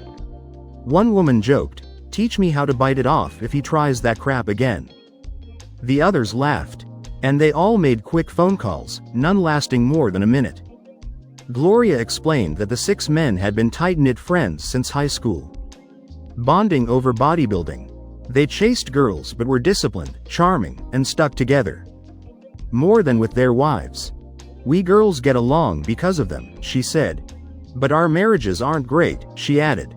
One woman joked, "Teach me how to bite it off if he tries that crap again." The others laughed, and they all made quick phone calls, none lasting more than a minute. Gloria explained that the 6 men had been tight-knit friends since high school, bonding over bodybuilding. They chased girls but were disciplined, charming, and stuck together, more than with their wives. "We girls get along because of them," she said. "But our marriages aren't great," she added.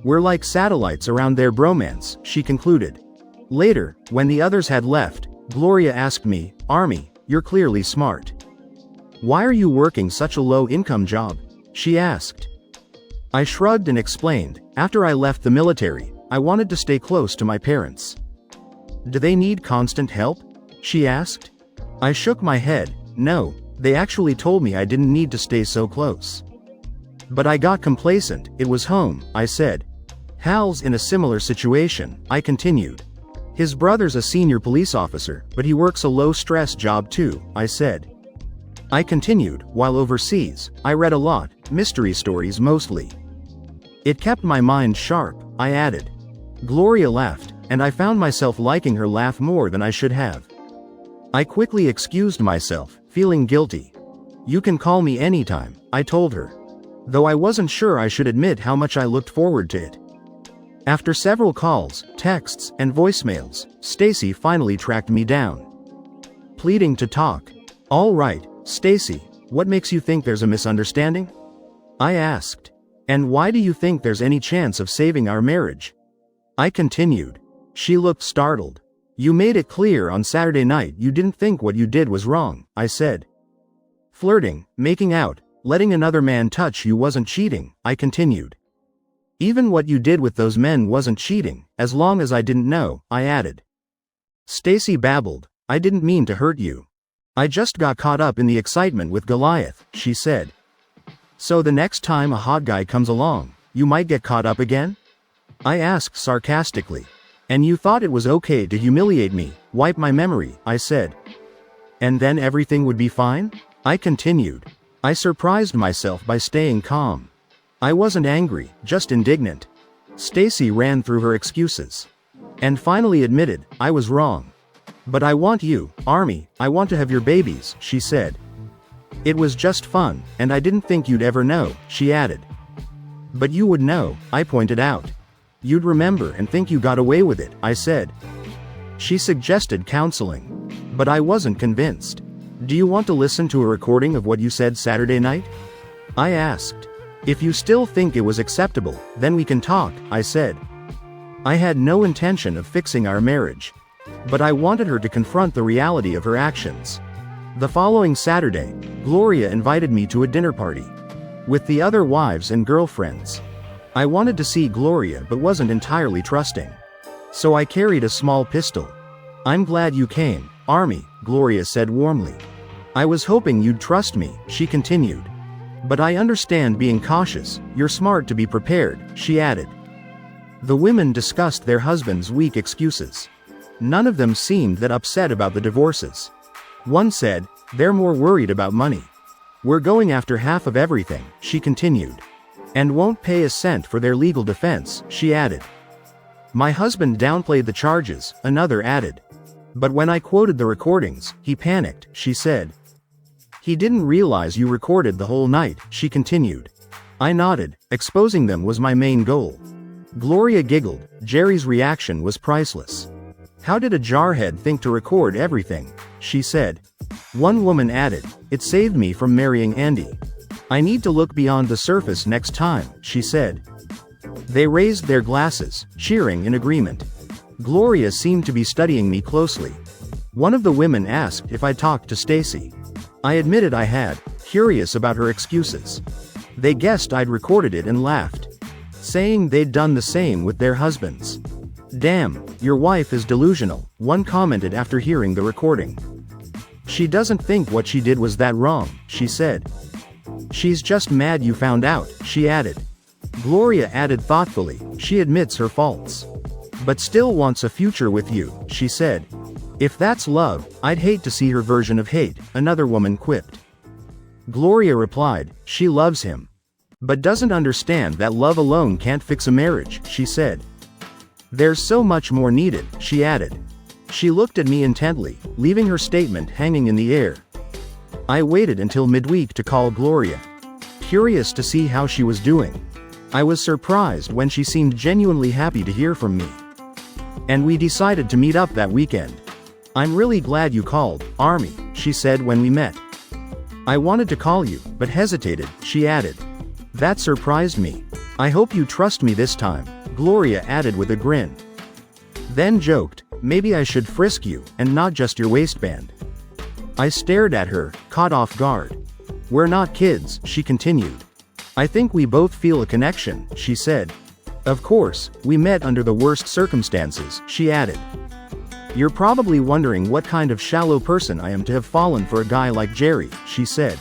"We're like satellites around their bromance," she concluded. Later, when the others had left, Gloria asked me, "Army, you're clearly smart. Why are you working such a low-income job?" she asked. I shrugged and explained, "After I left the military, I wanted to stay close to my parents." "Do they need constant help?" she asked. I shook my head. "No, they actually told me I didn't need to stay so close. But I got complacent, it was home," I said. "Hal's in a similar situation," I continued. "His brother's a senior police officer, but he works a low-stress job too," I said. I continued, "While overseas, I read a lot, mystery stories mostly. It kept my mind sharp, I added. Gloria laughed, and I found myself liking her laugh more than I should have. I quickly excused myself, feeling guilty. You can call me anytime, I told her. Though I wasn't sure I should admit how much I looked forward to it. After several calls, texts, and voicemails, Stacy finally tracked me down. Pleading to talk. All right, Stacy, what makes you think there's a misunderstanding? I asked. And why do you think there's any chance of saving our marriage? I continued. She looked startled. You made it clear on Saturday night you didn't think what you did was wrong, I said. Flirting, making out, letting another man touch you wasn't cheating, I continued. Even what you did with those men wasn't cheating, as long as I didn't know, I added. Stacy babbled. I didn't mean to hurt you. I just got caught up in the excitement with Goliath, she said. So the next time a hot guy comes along, you might get caught up again? I asked sarcastically. And you thought it was okay to humiliate me, wipe my memory, I said. And then everything would be fine? I continued. I surprised myself by staying calm. I wasn't angry, just indignant. Stacy ran through her excuses. And finally admitted, I was wrong. But I want you, Army, I want to have your babies, she said. It was just fun, and I didn't think you'd ever know, she added. But you would know, I pointed out. You'd remember and think you got away with it, I said. She suggested counseling. But I wasn't convinced. Do you want to listen to a recording of what you said Saturday night? I asked. If you still think it was acceptable, then we can talk, I said. I had no intention of fixing our marriage. But I wanted her to confront the reality of her actions. The following Saturday, Gloria invited me to a dinner party. With the other wives and girlfriends. I wanted to see Gloria but wasn't entirely trusting. So I carried a small pistol. I'm glad you came, Army, Gloria said warmly. I was hoping you'd trust me, she continued. But I understand being cautious, you're smart to be prepared, she added. The women discussed their husbands' weak excuses. None of them seemed that upset about the divorces. One said, they're more worried about money. We're going after half of everything, she continued. And won't pay a cent for their legal defense, she added. My husband downplayed the charges, another added. But when I quoted the recordings, he panicked, she said. He didn't realize you recorded the whole night, she continued. I nodded. Exposing them was my main goal. Gloria giggled. Jerry's reaction was priceless. How did a jarhead think to record everything? She said. One woman added, it saved me from marrying Andy. I need to look beyond the surface next time, she said. They raised their glasses, cheering in agreement. Gloria seemed to be studying me closely. One of the women asked if I'd talked to Stacy. I admitted I had, curious about her excuses. They guessed I'd recorded it and laughed, saying they'd done the same with their husbands. Damn, your wife is delusional, one commented after hearing the recording. She doesn't think what she did was that wrong, she said. She's just mad you found out, she added. Gloria added thoughtfully, she admits her faults. But still wants a future with you, she said. If that's love, I'd hate to see her version of hate, another woman quipped. Gloria replied, she loves him. But doesn't understand that love alone can't fix a marriage, she said. There's so much more needed, she added. She looked at me intently, leaving her statement hanging in the air. I waited until midweek to call Gloria. Curious to see how she was doing. I was surprised when she seemed genuinely happy to hear from me. And we decided to meet up that weekend. I'm really glad you called, Army, she said when we met. I wanted to call you, but hesitated, she added. That surprised me. I hope you trust me this time, Gloria added with a grin. Then joked, maybe I should frisk you, and not just your waistband. I stared at her, caught off guard. We're not kids, she continued. I think we both feel a connection, she said. Of course, we met under the worst circumstances, she added. You're probably wondering what kind of shallow person I am to have fallen for a guy like Jerry, she said.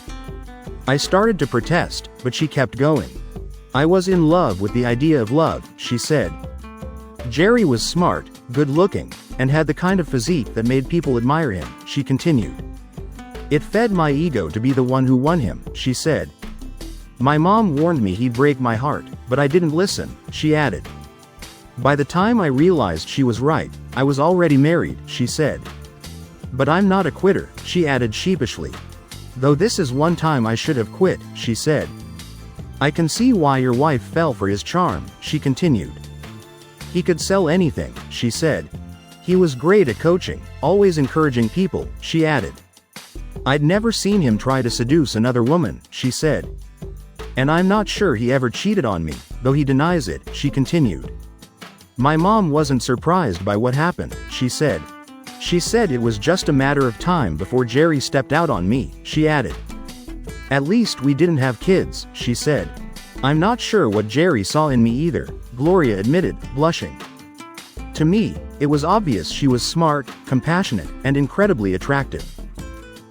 I started to protest, but she kept going. I was in love with the idea of love, she said. Jerry was smart, good-looking, and had the kind of physique that made people admire him, she continued. It fed my ego to be the one who won him, she said. My mom warned me he'd break my heart, but I didn't listen, she added. By the time I realized she was right, I was already married, she said. But I'm not a quitter, she added sheepishly. Though this is one time I should have quit, she said. I can see why your wife fell for his charm, she continued. He could sell anything, she said. He was great at coaching, always encouraging people, she added. I'd never seen him try to seduce another woman, she said. And I'm not sure he ever cheated on me, though he denies it, she continued. My mom wasn't surprised by what happened, she said. She said it was just a matter of time before Jerry stepped out on me, she added. At least we didn't have kids, she said. I'm not sure what Jerry saw in me either, Gloria admitted, blushing. To me, it was obvious she was smart, compassionate, and incredibly attractive.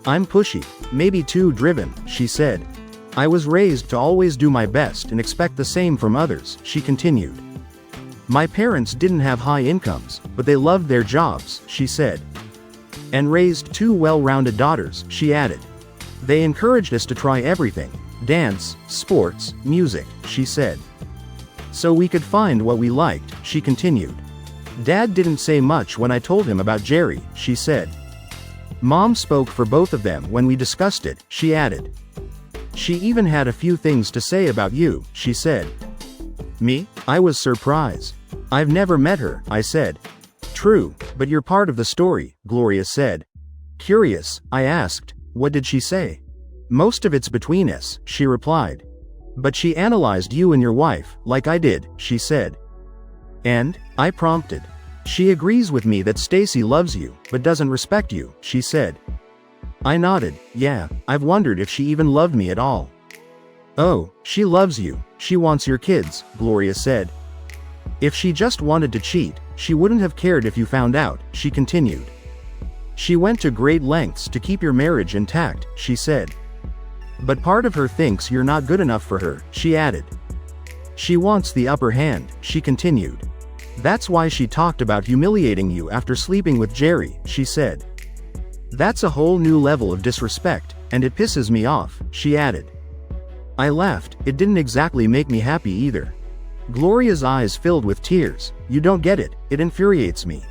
I'm pushy, maybe too driven, she said. I was raised to always do my best and expect the same from others, she continued. My parents didn't have high incomes, but they loved their jobs, she said. And raised two well-rounded daughters, she added. They encouraged us to try everything, dance, sports, music, she said. So we could find what we liked, she continued. Dad didn't say much when I told him about Jerry, she said. Mom spoke for both of them when we discussed it, she added. She even had a few things to say about you, she said. Me? I was surprised. I've never met her, I said. True, but you're part of the story, Gloria said. Curious, I asked, what did she say? Most of it's between us, she replied. But she analyzed you and your wife, like I did, she said. And? I prompted. She agrees with me that Stacy loves you, but doesn't respect you, she said. I nodded. Yeah, I've wondered if she even loved me at all. Oh, she loves you, she wants your kids, Gloria said. If she just wanted to cheat, she wouldn't have cared if you found out, she continued. She went to great lengths to keep your marriage intact, she said. But part of her thinks you're not good enough for her, she added. She wants the upper hand, she continued. That's why she talked about humiliating you after sleeping with Jerry, she said. That's a whole new level of disrespect, and it pisses me off, she added. I laughed. It didn't exactly make me happy either. Gloria's eyes filled with tears. You don't get it, it infuriates me.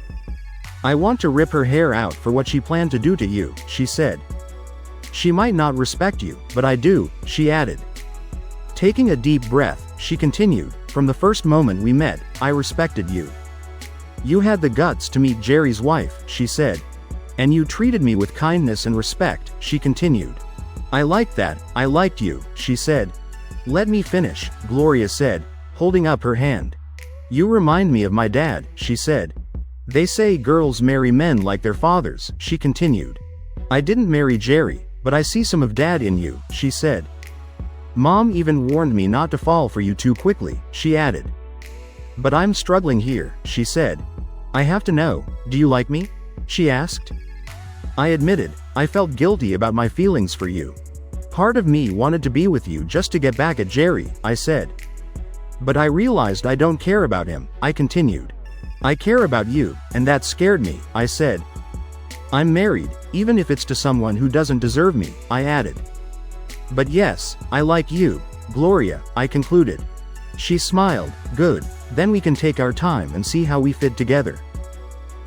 I want to rip her hair out for what she planned to do to you, she said. She might not respect you, but I do, she added. Taking a deep breath, she continued, from the first moment we met, I respected you. You had the guts to meet Jerry's wife, she said. And you treated me with kindness and respect, she continued. I liked that, I liked you, she said. Let me finish, Gloria said, holding up her hand. You remind me of my dad, she said. They say girls marry men like their fathers, she continued. I didn't marry Jerry, but I see some of Dad in you, she said. Mom even warned me not to fall for you too quickly, she added. But I'm struggling here, she said. I have to know, do you like me? She asked. I admitted, I felt guilty about my feelings for you. Part of me wanted to be with you just to get back at Jerry, I said. But I realized I don't care about him, I continued. I care about you, and that scared me, I said. I'm married, even if it's to someone who doesn't deserve me, I added. But yes, I like you, Gloria, I concluded. She smiled. Good, then we can take our time and see how we fit together.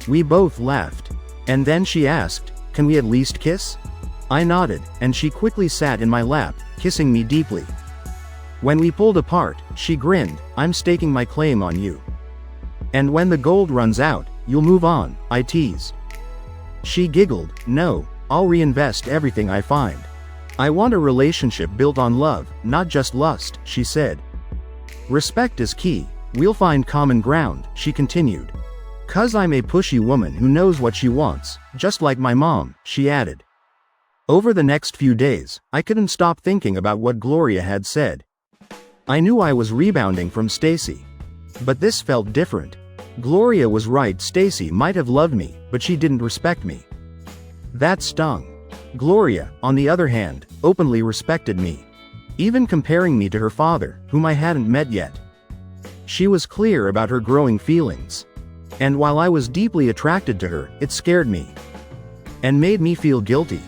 We both laughed. And then she asked, can we at least kiss? I nodded, and she quickly sat in my lap, kissing me deeply. When we pulled apart, she grinned, I'm staking my claim on you. And when the gold runs out, you'll move on, I teased. She giggled, no, I'll reinvest everything I find. I want a relationship built on love, not just lust, she said. Respect is key, we'll find common ground, she continued. 'Cause I'm a pushy woman who knows what she wants, just like my mom, she added. Over the next few days, I couldn't stop thinking about what Gloria had said. I knew I was rebounding from Stacy. But this felt different. Gloria was right, Stacy might have loved me, but she didn't respect me. That stung. Gloria, on the other hand, openly respected me. Even comparing me to her father, whom I hadn't met yet. She was clear about her growing feelings. And while I was deeply attracted to her, it scared me. And made me feel guilty.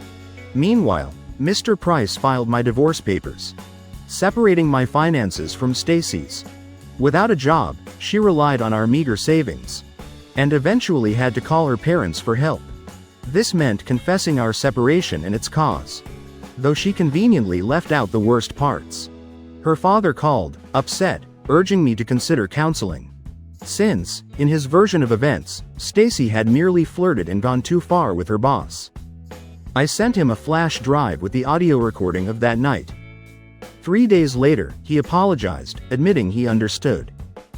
Meanwhile, Mr. Price filed my divorce papers. separating my finances from Stacy's. Without a job, she relied on our meager savings, and eventually had to call her parents for help. This meant confessing our separation and its cause, though she conveniently left out the worst parts. Her father called, upset, urging me to consider counseling, since, in his version of events, Stacy had merely flirted and gone too far with her boss. I sent him a flash drive with the audio recording of that night. 3 days later, he apologized, admitting he understood,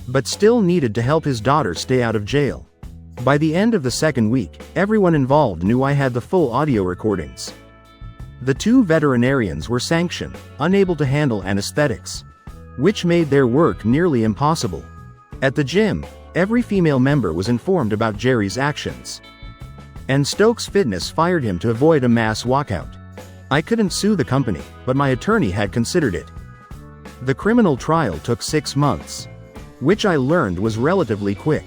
but still needed to help his daughter stay out of jail. By the end of the second week, everyone involved knew I had the full audio recordings. The two veterinarians were sanctioned, unable to handle anesthetics, which made their work nearly impossible. At the gym, every female member was informed about Jerry's actions, and Stokes Fitness fired him to avoid a mass walkout. I couldn't sue the company, but my attorney had considered it. The criminal trial took 6 months, which I learned was relatively quick.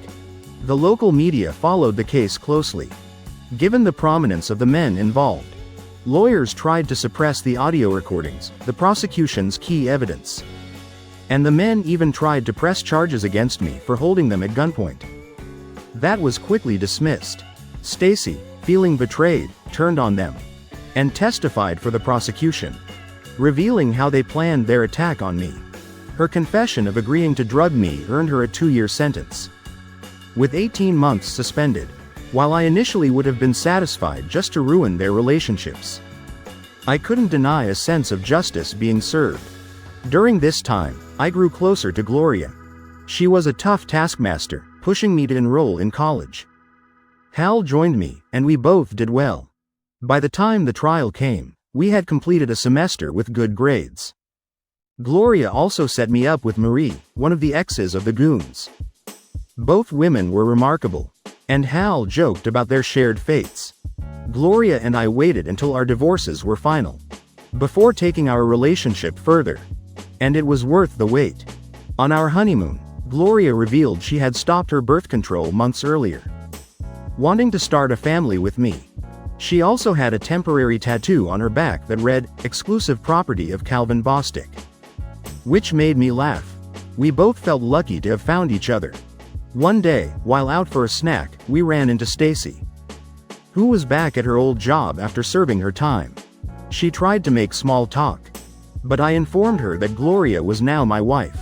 The local media followed the case closely. Given the prominence of the men involved, lawyers tried to suppress the audio recordings, the prosecution's key evidence. And the men even tried to press charges against me for holding them at gunpoint. That was quickly dismissed. Stacy, feeling betrayed, turned on them and testified for the prosecution, revealing how they planned their attack on me. Her confession of agreeing to drug me earned her a 2-year sentence, with 18 months suspended, while I initially would have been satisfied just to ruin their relationships. I couldn't deny a sense of justice being served. During this time, I grew closer to Gloria. She was a tough taskmaster, pushing me to enroll in college. Hal joined me, and we both did well. By the time the trial came, we had completed a semester with good grades. Gloria also set me up with Marie, one of the exes of the goons. Both women were remarkable, and Hal joked about their shared fates. Gloria and I waited until our divorces were final, before taking our relationship further. And it was worth the wait. On our honeymoon, Gloria revealed she had stopped her birth control months earlier, wanting to start a family with me. She also had a temporary tattoo on her back that read, "Exclusive property of Calvin Bostic," which made me laugh. We both felt lucky to have found each other. One day, while out for a snack, we ran into Stacy, who was back at her old job after serving her time. She tried to make small talk, but I informed her that Gloria was now my wife,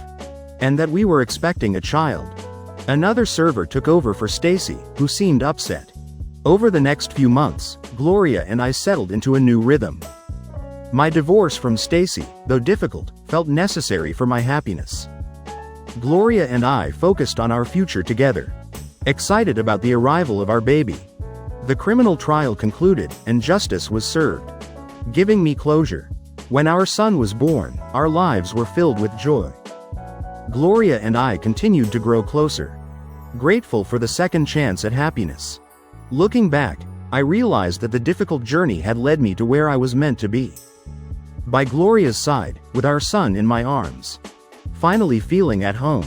and that we were expecting a child. Another server took over for Stacy, who seemed upset. Over the next few months, Gloria and I settled into a new rhythm. My divorce from Stacy, though difficult, felt necessary for my happiness. Gloria and I focused on our future together, excited about the arrival of our baby. The criminal trial concluded, and justice was served, giving me closure. When our son was born, our lives were filled with joy. Gloria and I continued to grow closer, grateful for the second chance at happiness. Looking back, I realized that the difficult journey had led me to where I was meant to be. By Gloria's side, with our son in my arms, finally feeling at home.